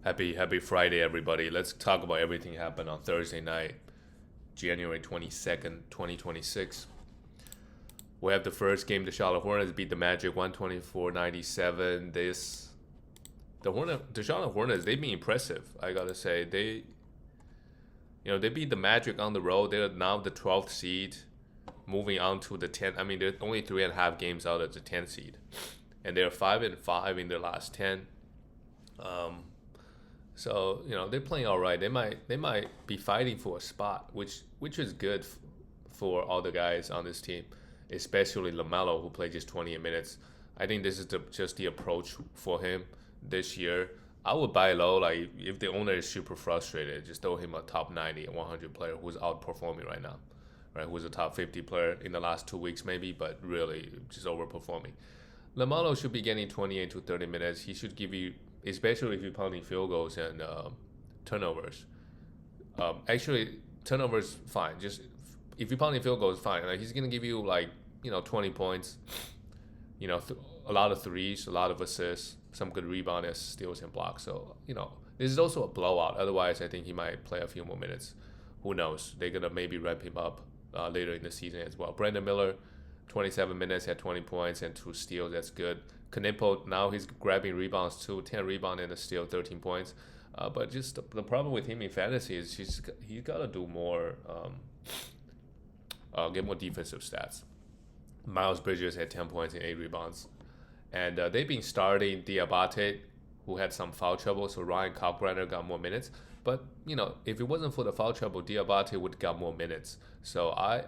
Happy Friday, everybody. Let's talk about everything happened on Thursday night, January 22nd, 2026. We have the first game. The Charlotte Hornets beat the Magic 124-97. The Charlotte Hornets, they've been impressive. I gotta say, they beat the Magic on the road. They're now the 12th seed, moving on to the 10th. I mean, they're only 3.5 games out of the 10th seed, and they're 5-5 in their last 10. So they're playing all right. They might be fighting for a spot, which is good for all the guys on this team, especially LaMelo, who played just 28 minutes. I think this is just the approach for him this year. I would buy low. Like, if the owner is super frustrated, just throw him a top 90 and 100 player who's outperforming right now, right? Who's a top 50 player in the last 2 weeks maybe, but really just overperforming. LaMelo should be getting 28 to 30 minutes. He should give you, especially if you're pounding field goals and turnovers. Actually, turnovers, fine. Just if you're pounding field goals, fine. Like, he's going to give you 20 points, a lot of threes, a lot of assists, some good rebounds, steals, and blocks. So, this is also a blowout. Otherwise, I think he might play a few more minutes. Who knows? They're going to maybe ramp him up later in the season as well. Brandon Miller, 27 minutes, had 20 points and 2 steals. That's good. Kanipo, now he's grabbing rebounds too, 10 rebounds and a steal, 13 points. But just the problem with him in fantasy is he's got to do more, get more defensive stats. Miles Bridges had 10 points and 8 rebounds. And they've been starting Diabate, who had some foul trouble, so Ryan Kalkbrenner got more minutes. But, if it wasn't for the foul trouble, Diabate would got more minutes. So I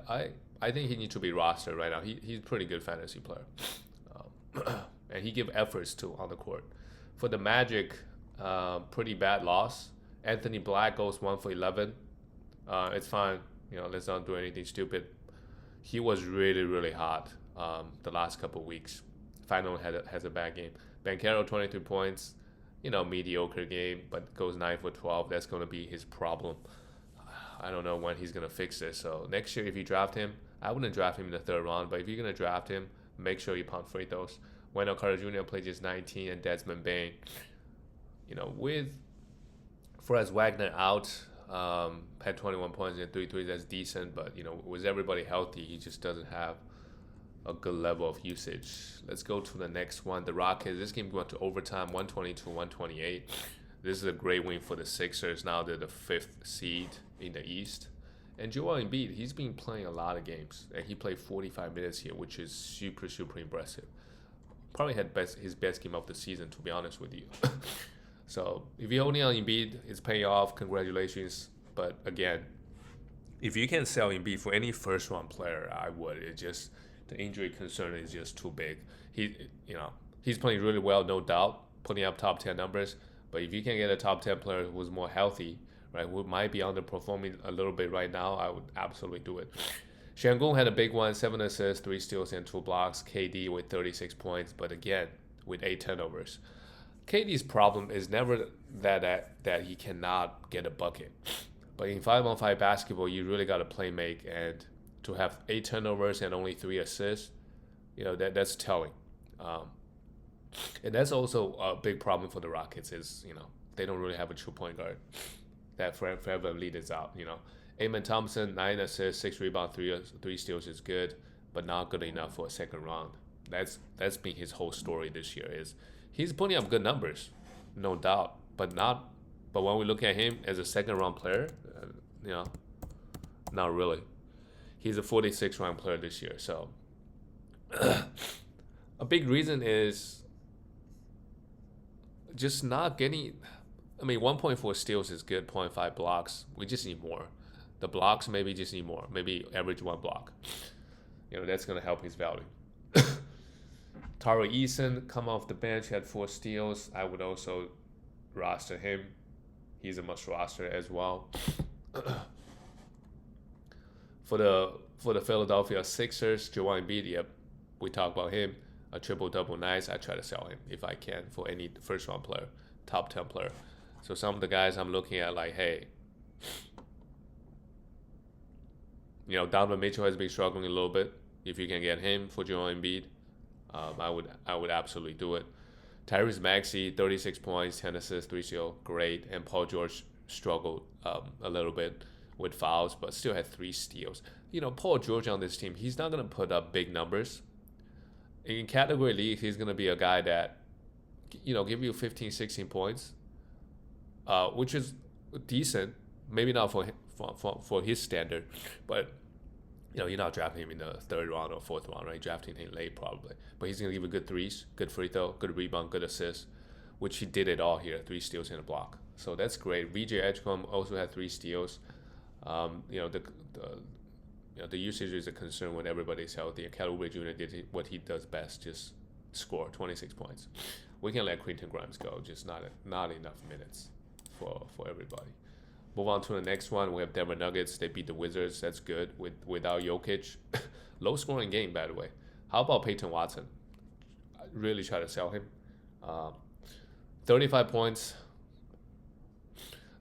think he needs to be rostered right now. He's a pretty good fantasy player. And he give efforts too on the court. For the Magic, pretty bad loss. Anthony Black goes 1 for 11. It's fine. Let's not do anything stupid. He was really, really hot the last couple of weeks. Finally has a bad game. Banchero, 23 points. Mediocre game, but goes 9 for 12. That's going to be his problem. I don't know when he's going to fix this. So next year, if you draft him, I wouldn't draft him in the 3rd round, but if you're going to draft him, make sure you pound free throws. Wendell Carter Jr. played just 19, and Desmond Bain, with Franz Wagner out, had 21 points and 3 threes. That's decent, but with everybody healthy, he just doesn't have a good level of usage. Let's go to the next one. The Rockets. This game went to overtime, 122-128. This is a great win for the Sixers. Now they're the 5th seed in the East. And Joel Embiid, he's been playing a lot of games, and he played 45 minutes here, which is super, super impressive. Probably had his best game of the season, to be honest with you. So if you're holding on Embiid, it's paying off. Congratulations. But again, if you can sell Embiid for any first-round player, I would. It just, the injury concern is just too big. He's playing really well, no doubt, putting up top 10 numbers. But if you can get a top 10 player who's more healthy, right, who might be underperforming a little bit right now, I would absolutely do it. Şengün had a big one, 7 assists, 3 steals, and 2 blocks. KD with 36 points, but again, with 8 turnovers. KD's problem is never that he cannot get a bucket. But in 5-on-5 basketball, you really got to play make, and to have 8 turnovers and only 3 assists, that's telling. And that's also a big problem for the Rockets is, they don't really have a true point guard. That forever lead is out, Amen Thompson, 9 assists, 6 rebounds, 3 steals is good, but not good enough for a second round. That's been his whole story this year. Is he's putting up good numbers, no doubt, but when we look at him as a second round player, not really. He's a 46 round player this year. So a big reason is just not getting. 1.4 steals is good. 0.5 blocks. We just need more. The blocks maybe just need more. Maybe average 1 block. That's going to help his value. Taro Eason come off the bench, had 4 steals. I would also roster him. He's a must roster as well. For the Philadelphia Sixers, Joel Embiid, yep, we talked about him. A triple-double, nice. I try to sell him if I can for any first-round player, top 10 player. So some of the guys I'm looking at, like, hey, Donovan Mitchell has been struggling a little bit. If you can get him for Joel Embiid, I would absolutely do it. Tyrese Maxey, 36 points, 10 assists, 3 steals, great. And Paul George struggled a little bit with fouls, but still had 3 steals. Paul George on this team, he's not going to put up big numbers. In category league, he's going to be a guy that, give you 15, 16 points, which is decent. Maybe not for his standard, but you're not drafting him in the 3rd round or 4th round, right? Drafting him late probably. But he's going to give you good threes, good free throw, good rebound, good assist, which he did it all here, 3 steals and a block. So that's great. VJ Edgecombe also had 3 steals. The usage is a concern when everybody's healthy. And Cal Oubre Jr. did what he does best, just score 26 points. We can let Quentin Grimes go, just not enough minutes for everybody. Move on to the next one. We have Denver Nuggets. They beat the Wizards. That's good without Jokic. Low scoring game, by the way. How about Peyton Watson? I really try to sell him. 35 points.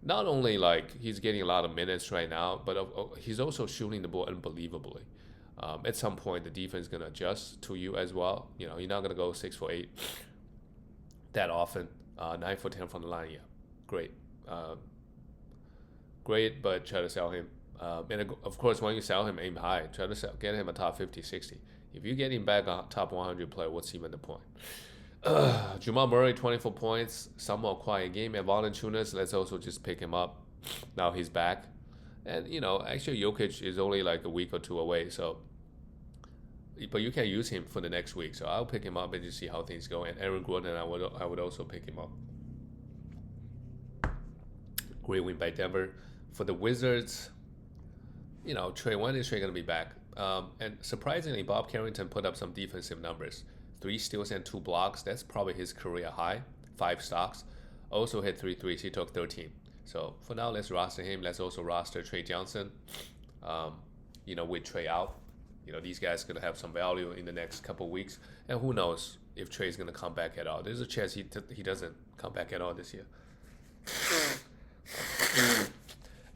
Not only he's getting a lot of minutes right now, but he's also shooting the ball unbelievably. At some point, the defense is going to adjust to you as well. You're not going to go 6 for 8 that often. 9 for 10 from the line, yeah. Great. Great, but try to sell him. And of course, when you sell him, aim high. Try to get him a top 50, 60. If you get him back a top 100 player, what's even the point? Jamal Murray, 24 points. Somewhat quiet game. And Valanciunas, let's also just pick him up. Now he's back. And, actually Jokic is only a week or 2 away. So, but you can use him for the next week. So I'll pick him up and just see how things go. And Aaron Gordon, I would also pick him up. Great win by Denver. For the Wizards, Trey, when is Trey going to be back? And surprisingly, Bob Carrington put up some defensive numbers. 3 steals and 2 blocks. That's probably his career high. 5 stocks. Also hit 3 threes. He took 13. So for now, let's roster him. Let's also roster Trey Johnson. With Trey out, these guys are going to have some value in the next couple of weeks. And who knows if Trey's going to come back at all. There's a chance he doesn't come back at all this year.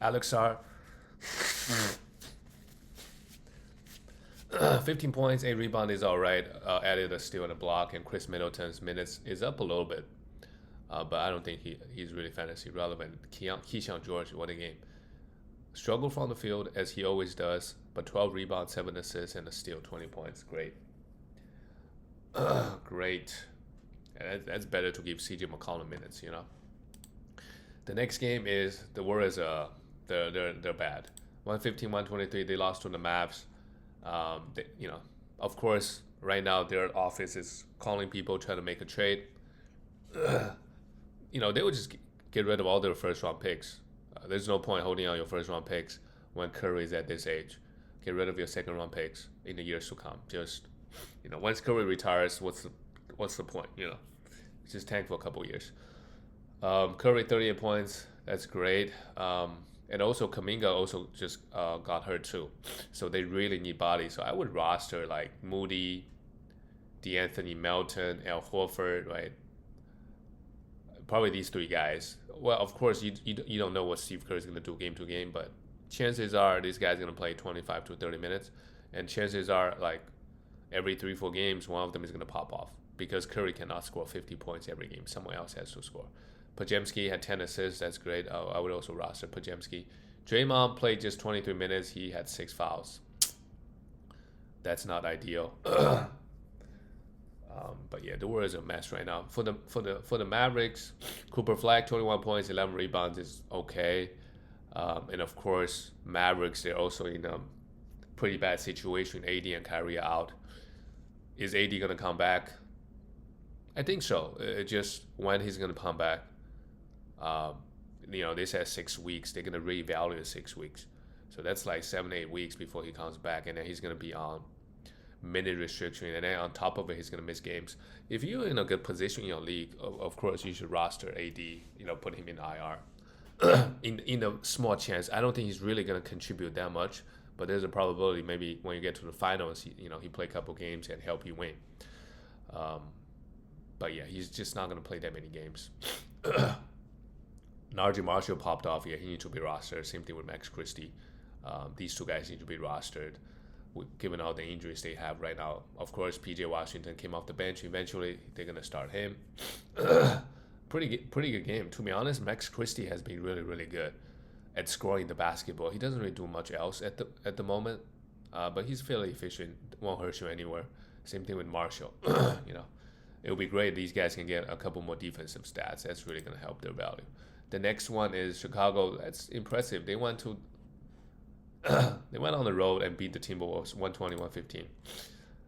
Alex Sarr, 15 points, 8 rebounds is all right. Added a steal and a block, and Chris Middleton's minutes is up a little bit. But I don't think he's really fantasy relevant. Keyshawn George, what a game. Struggled from the field, as he always does, but 12 rebounds, 7 assists, and a steal, 20 points. Great. Great. And that's better to give CJ McCollum minutes, The next game is the Warriors. They're bad. 115-123. They lost to the Mavs. Of course, right now their office is calling people trying to make a trade. They would just get rid of all their first round picks. There's no point holding on your first round picks when Curry is at this age. Get rid of your second round picks in the years to come. Just once Curry retires, what's the point? Just tank for a couple of years. Curry 38 points. That's great. And also Kuminga also just got hurt too. So they really need bodies. So I would roster Moody, DeAnthony Melton, Al Horford, right? Probably these 3 guys. Well, of course, you don't know what Steve Kerr is going to do game to game, but chances are this guy's going to play 25 to 30 minutes. And chances are every 3-4 games, one of them is going to pop off because Curry cannot score 50 points every game. Someone else has to score. Pajemski had 10 assists. That's great. I would also roster Pajemski. Draymond played just 23 minutes. He had 6 fouls. That's not ideal. But yeah, the Warriors are a mess right now. For the Mavericks, Cooper Flag 21 points, 11 rebounds is okay. And of course, Mavericks, they're also in a pretty bad situation. AD and Kyrie are out. Is AD gonna come back? I think so. Just when he's gonna come back. They said 6 weeks. They're gonna reevaluate 6 weeks. So that's 7-8 weeks before he comes back, and then he's gonna be on minute restriction, and then on top of it, he's gonna miss games. If you're in a good position in your league, of course you should roster AD. Put him in IR. in a small chance, I don't think he's really gonna contribute that much, but there's a probability maybe when you get to the finals, he play a couple games and help you win. But yeah, he's just not gonna play that many games. Najee Marshall popped off. Yeah, he needs to be rostered. Same thing with Max Christie. These 2 guys need to be rostered. given all the injuries they have right now. Of course, PJ Washington came off the bench. Eventually, they're gonna start him. Pretty good game. To be honest, Max Christie has been really, really good at scoring the basketball. He doesn't really do much else at the moment, but he's fairly efficient. Won't hurt you anywhere. Same thing with Marshall. It would be great if these guys can get a couple more defensive stats. That's really gonna help their value. The next one is Chicago. That's impressive. They went on the road and beat the Timberwolves 120-115.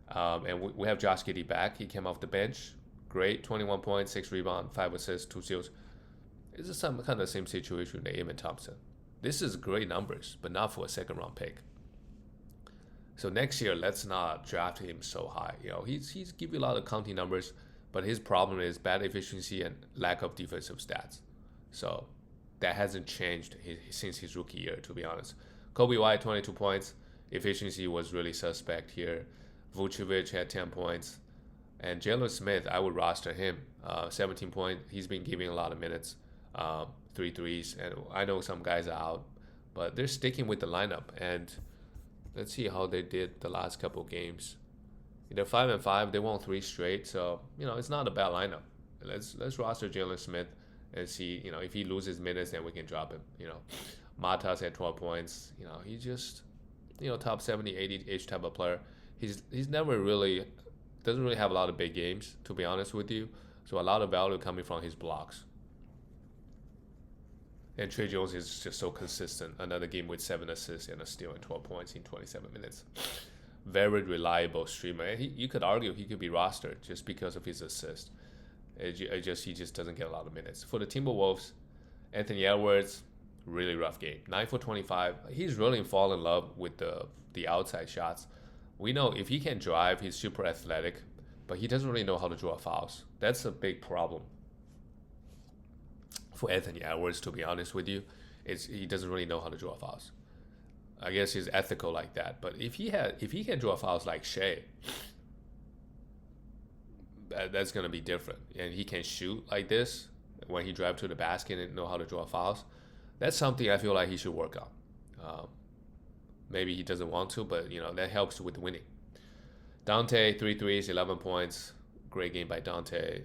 And we have Josh Giddey back. He came off the bench. Great, 21 points, 6 rebounds, 5 assists, 2 steals. This is some kind of the same situation with Amen Thompson. This is great numbers, but not for a second-round pick. So next year, let's not draft him so high. He's give you a lot of counting numbers, but his problem is bad efficiency and lack of defensive stats. So that hasn't changed since his rookie year, to be honest. Kobe White, 22 points. Efficiency was really suspect here. Vucevic had 10 points. And Jalen Smith, I would roster him. 17 points. He's been giving a lot of minutes. 3 threes. And I know some guys are out, but they're sticking with the lineup. And let's see how they did the last couple of games. They're 5-5. They won 3 straight. So, it's not a bad lineup. Let's roster Jalen Smith and see, if he loses minutes, then we can drop him. Matas had 12 points. He's just, top 70, 80-ish type of player. He's never really, doesn't really have a lot of big games, to be honest with you. So a lot of value coming from his blocks. And Trey Jones is just so consistent. Another game with 7 assists and a steal and 12 points in 27 minutes. Very reliable streamer. And you could argue he could be rostered just because of his assist. He just doesn't get a lot of minutes. For the Timberwolves, Anthony Edwards, really rough game. 9 for 25. He's really fallen in love with the outside shots. We know if he can drive, he's super athletic, but he doesn't really know how to draw fouls. That's a big problem for Anthony Edwards, to be honest with you. He doesn't really know how to draw fouls. I guess he's ethical like that. But if he can draw fouls like Shea, that's gonna be different. And he can shoot like this when he drives to the basket and know how to draw fouls. That's something I feel like he should work on. Maybe he doesn't want to, but that helps with winning. Dante, 3 threes, 11 points. Great game by Dante.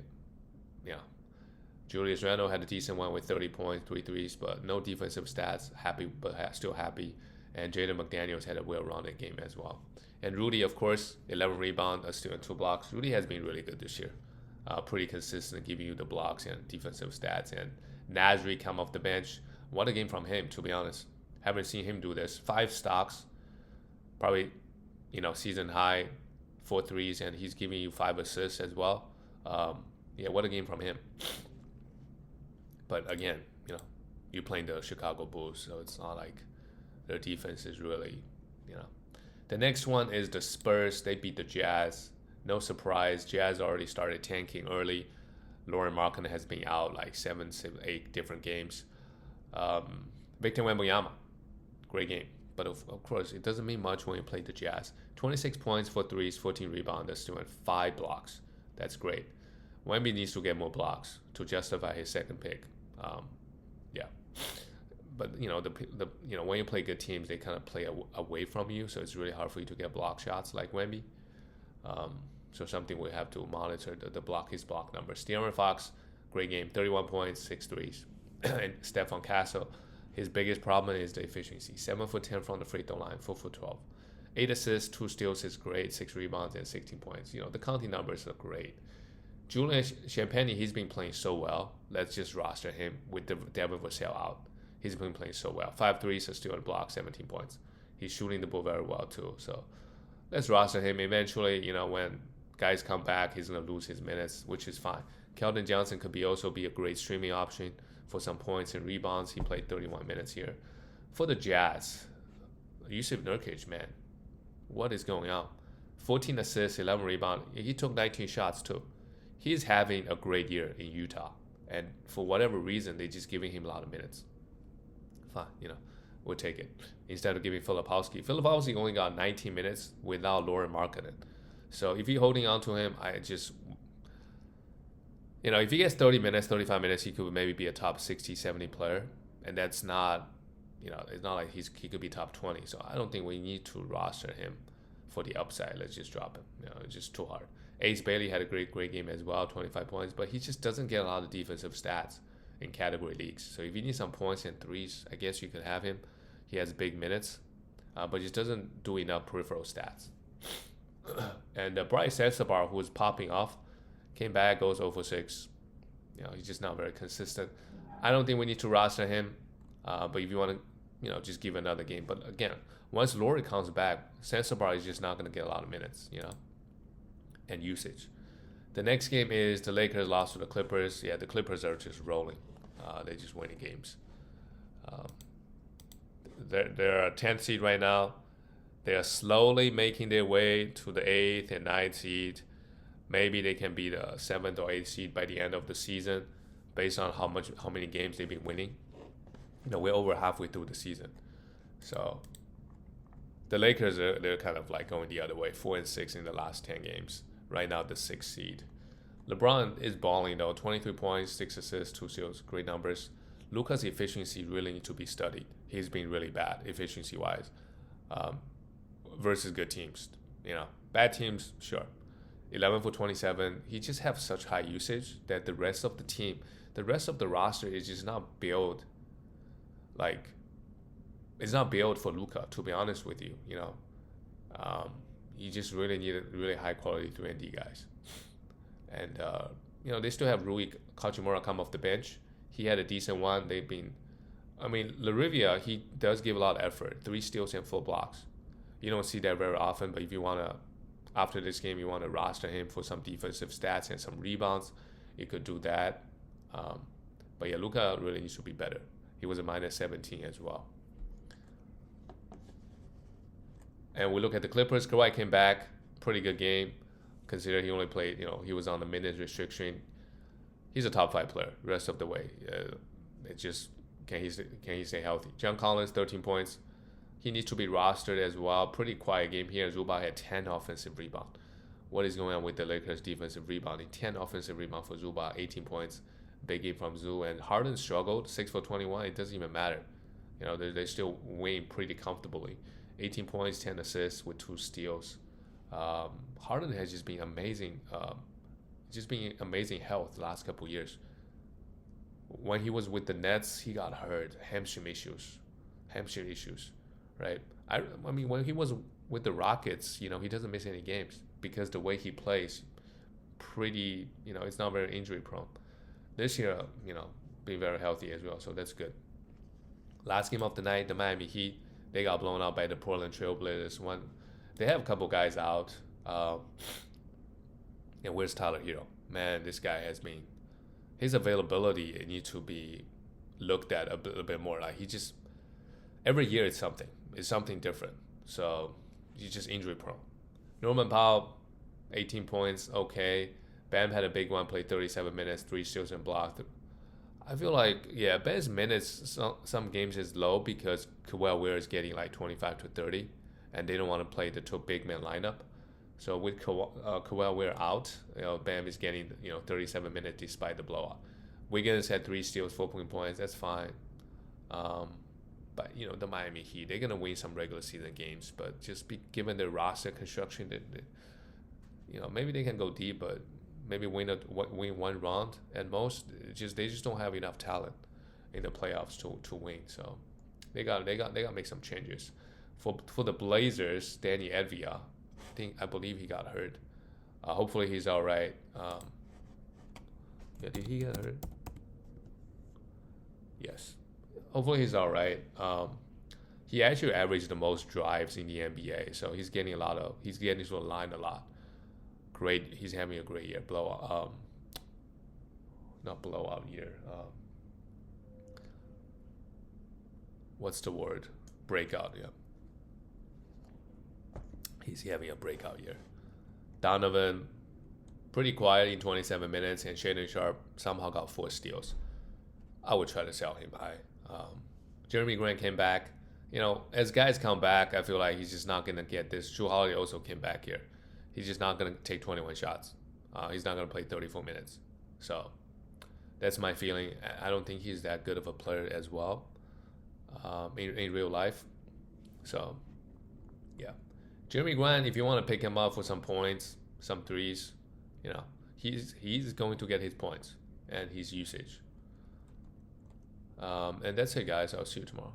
Julius Randle had a decent one with 30 points, 3 threes, but no defensive stats. Happy, but still happy. And Jaden McDaniels had a well-rounded game as well. And Rudy, of course, 11 rebounds, a steal and 2 blocks. Rudy has been really good this year. Pretty consistent, giving you the blocks and defensive stats. And Nasri come off the bench. What a game from him, to be honest. Haven't seen him do this. 5 stocks, probably, season high, 4 threes, and he's giving you 5 assists as well. What a game from him. But again, you're playing the Chicago Bulls, so it's not like their defense is really, The next one is the Spurs. They beat the Jazz. No surprise. Jazz already started tanking early. Lauren Markkinen has been out like 7, 8 different games. Victor Wembanyama, great game. But of course, it doesn't mean much when you play the Jazz. 26 points, 4 threes, 14 rebounds, and 5 blocks. That's great. Wemby needs to get more blocks to justify his second pick. But when you play good teams, they kind of play away from you, so it's really hard for you to get block shots like Wemby. So something we have to monitor his block numbers. De'Aaron Fox, great game, 31 points, 6 threes. And Stephon Castle, his biggest problem is the efficiency. 7 for 10 from the free throw line, 4 for 12. 8 assists, 2 steals is great, 6 rebounds, and 16 points. The counting numbers are great. Julian Champagnie, he's been playing so well. Let's just roster him with Devin Vassell out. He's been playing so well. 5 threes, a steal and block, 17 points. He's shooting the ball very well too. So let's roster him. Eventually, when guys come back, he's going to lose his minutes, which is fine. Keldon Johnson could also be a great streaming option for some points and rebounds. He played 31 minutes here. For the Jazz, Yusuf Nurkic, man, what is going on? 14 assists, 11 rebounds. He took 19 shots too. He's having a great year in Utah. And for whatever reason, they're just giving him a lot of minutes. Fine, we'll take it. Instead of giving Filipowski only got 19 minutes without Lauren Markkinen. So if you're holding on to him, I just, if he gets 30 minutes, 35 minutes, he could maybe be a top 60, 70 player. And that's not, it's not like he could be top 20. So I don't think we need to roster him. for the upside. Let's just drop him. It's just too hard. Ace Bailey had a great game as well, 25 points, but he just doesn't get a lot of defensive stats in category leagues. So if you need some points and threes, I guess you could have him. He has big minutes, but just doesn't do enough peripheral stats. And Bryce Escobar, who was popping off, came back, goes 0 for 6. He's just not very consistent. I don't think we need to roster him, but if you want to, just give another game. But again, once Laurie comes back, Escobar is just not going to get a lot of minutes, and usage. The next game is the Lakers lost to the Clippers. Yeah, the Clippers are just rolling. They're just winning games. They're a 10th seed right now. They are slowly making their way to the 8th and 9th seed. Maybe they can be the 7th or 8th seed by the end of the season, based on how many games they've been winning. We're over halfway through the season, so the Lakers they're kind of like going the other way, 4-6 in the last 10 games. Right now, the 6th seed. LeBron is balling though, 23 points, 6 assists, 2 steals, great numbers. Luka's efficiency really needs to be studied. He's been really bad efficiency-wise versus good teams. Bad teams, sure. 11 for 27. He just have such high usage that the rest of the roster is just not built. Like, it's not built for Luka, to be honest with you. You just really need really high quality 3-and-D guys. And they still have Rui Hachimura come off the bench. He had a decent one. Larivia, he does give a lot of effort. 3 steals and 4 blocks. You don't see that very often, but if you want to, after this game, you want to roster him for some defensive stats and some rebounds, you could do that. But yeah, Luka really needs to be better. He was a -17 as well. And we look at the Clippers. Kawhi came back, pretty good game, considering he only played, he was on the minutes restriction. He's a top 5 player rest of the way. It's just, can he stay healthy? John Collins, 13 points. He needs to be rostered as well. Pretty quiet game here. Zubac had 10 offensive rebounds. What is going on with the Lakers defensive rebounding? 10 offensive rebounds for Zubac, 18 points. Big game from Zoo. And Harden struggled, 6 for 21. It doesn't even matter. They still win pretty comfortably. 18 points, 10 assists with 2 steals. Harden has just been amazing. Amazing health the last couple years. When he was with the Nets, he got hurt, hamstring issues, right? When he was with the Rockets, he doesn't miss any games because the way he plays, pretty, it's not very injury prone. This year, being very healthy as well, so that's good. Last game of the night, the Miami Heat, they got blown out by the Portland Trailblazers. They have a couple guys out. And where's Tyler Hero? Man, this guy his availability needs to be looked at a bit more. Like, every year it's something different. So he's just injury prone. Norman Powell, 18 points, okay. Bam had a big one, played 37 minutes, 3 steals and blocks. I feel like, Bam's minutes some games is low because Kawhi Weir is getting like 25 to 30, and they don't want to play the 2 big man lineup. So with Kawhi Weir out, Bam is getting 37 minutes despite the blowout. Wiggins had 3 steals, 4 points. That's fine. But the Miami Heat, they're gonna win some regular season games, but just given their roster construction, maybe they can go deep, but maybe win one round at most. They just don't have enough talent in the playoffs to win. So they got to make some changes. For the Blazers, Danny Advia, I believe he got hurt. Hopefully he's all right. Did he get hurt? Yes. Hopefully he's all right. He actually averaged the most drives in the NBA, so he's getting to the line a lot. Great, he's having a great year. Not blowout year. What's the word? Breakout. Yeah. He's having a breakout year. Donovan, pretty quiet in 27 minutes, and Shaedon Sharp somehow got 4 steals. I would try to sell him high. Jeremy Grant came back. As guys come back, I feel like he's just not going to get this. Jrue Holiday also came back here. He's just not going to take 21 shots. He's not going to play 34 minutes. So that's my feeling. I don't think he's that good of a player as well in real life. So, yeah. Jeremy Grant, if you want to pick him up for some points, some threes, he's going to get his points and his usage. And that's it, guys. I'll see you tomorrow.